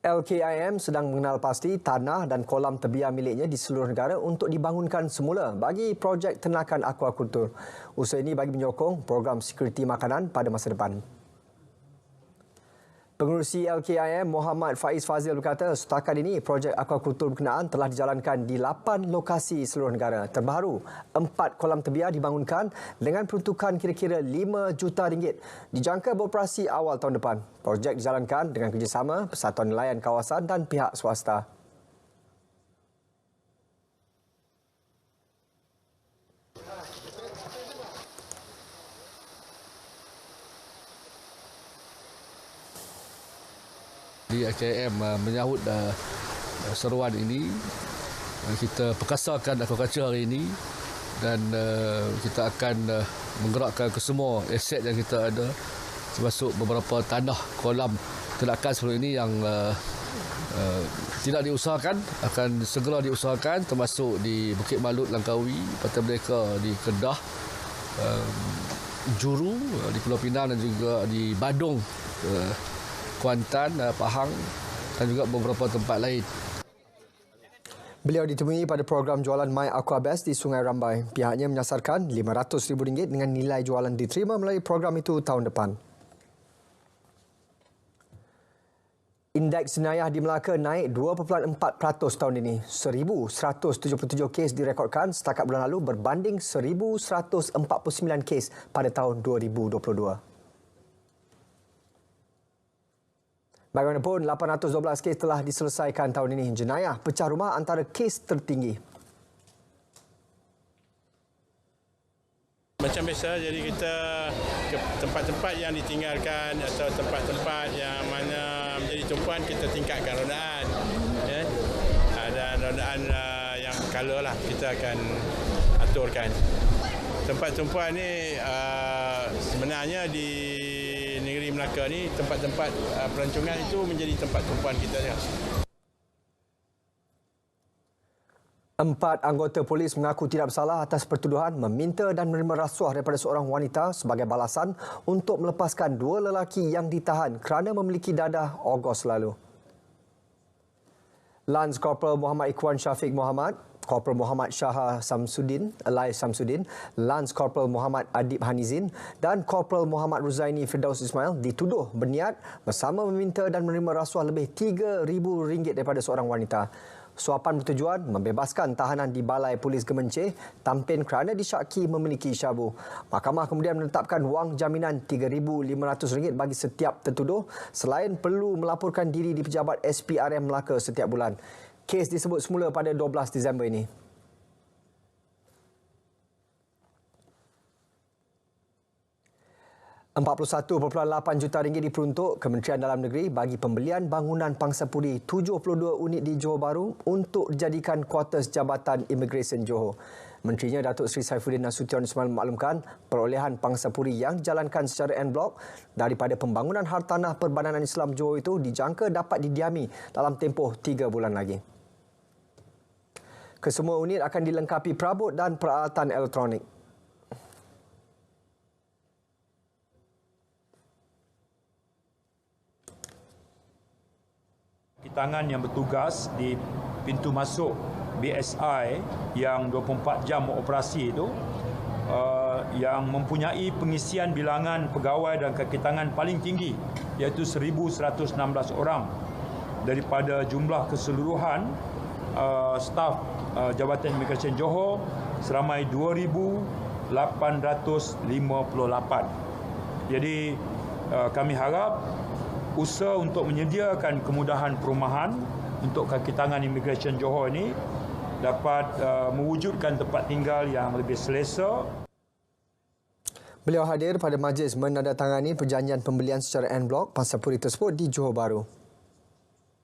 LKIM sedang mengenal pasti tanah dan kolam terbiar miliknya di seluruh negara untuk dibangunkan semula bagi projek ternakan aquakultur. Usaha ini bagi menyokong program sekuriti makanan pada masa depan. Pengerusi LKIM Muhammad Faiz Fazil berkata setakat ini projek aquakultur berkenaan telah dijalankan di 8 lokasi seluruh negara. Terbaru, 4 kolam terbiar dibangunkan dengan peruntukan kira-kira RM5 juta. Dijangka beroperasi awal tahun depan. Projek dijalankan dengan kerjasama Persatuan Nelayan Kawasan dan pihak swasta. Di LKIM menyahut seruan ini, kita perkasakan aquaculture hari ini dan kita akan menggerakkan ke semua aset yang kita ada, termasuk beberapa tanah kolam ternakan sebelum ini yang tidak diusahakan, akan segera diusahakan, termasuk di Bukit Malut, Langkawi, Pantai Merdeka di Kedah, Juru di Pulau Pinang dan juga di Badung, Kuantan, Pahang dan juga beberapa tempat lain. Beliau ditemui pada program jualan My Aquabest di Sungai Rambai. Pihaknya menyasarkan RM500,000 dengan nilai jualan diterima melalui program itu tahun depan. Indeks jenayah di Melaka naik 2.4% tahun ini. 1,177 kes direkodkan setakat bulan lalu berbanding 1,149 kes pada tahun 2022. Bagaimanapun, 812 kes telah diselesaikan tahun ini. Jenayah pecah rumah antara kes tertinggi. Macam biasa, jadi kita ke tempat-tempat yang ditinggalkan atau tempat-tempat yang mana menjadi tumpuan, kita tingkatkan rondaan. Ya? Dan rondaan yang color lah kita akan aturkan. Tempat tumpuan ni sebenarnya di negeri Melaka ni, tempat-tempat pelancongan itu menjadi tempat tumpuan kita. 4 anggota polis mengaku tidak bersalah atas pertuduhan meminta dan menerima rasuah daripada seorang wanita sebagai balasan untuk melepaskan 2 lelaki yang ditahan kerana memiliki dadah Ogos lalu. Lance Corporal Muhammad Ikhwan Syafiq Muhammad, Korporal Muhammad Shah Samsudin, Alai Samsudin, Lance Corporal Muhammad Adib Hanizin dan Korporal Muhammad Ruzaini Firdaus Ismail dituduh berniat bersama meminta dan menerima rasuah lebih RM3,000 daripada seorang wanita. Suapan bertujuan membebaskan tahanan di Balai Polis Gemenceh Tampin kerana disyaki memiliki syabu. Mahkamah kemudian menetapkan wang jaminan RM3,500 bagi setiap tertuduh selain perlu melaporkan diri di Pejabat SPRM Melaka setiap bulan. Kes disebut semula pada 12 Disember ini. RM41.8 juta diperuntuk Kementerian Dalam Negeri bagi pembelian bangunan pangsapuri 72 unit di Johor Bahru untuk dijadikan kuartus Jabatan Imigresen Johor. Menterinya Datuk Seri Saifuddin Nasution semalam memaklumkan perolehan pangsapuri yang dijalankan secara en blok daripada pembangunan hartanah Perbadanan Islam Johor itu dijangka dapat didiami dalam tempoh 3 bulan lagi. Kesemua unit akan dilengkapi perabot dan peralatan elektronik. Tangan yang bertugas di pintu masuk BSI yang 24 jam operasi itu yang mempunyai pengisian bilangan pegawai dan kaki tangan paling tinggi iaitu 1,116 orang daripada jumlah keseluruhan staf Jabatan Imigresen Johor seramai 2,858. Jadi kami harap usaha untuk menyediakan kemudahan perumahan untuk kaki tangan Imigresen Johor ini dapat mewujudkan tempat tinggal yang lebih selesa. Beliau hadir pada majlis menandatangani perjanjian pembelian secara en blok pangsapuri tersebut di Johor Bahru.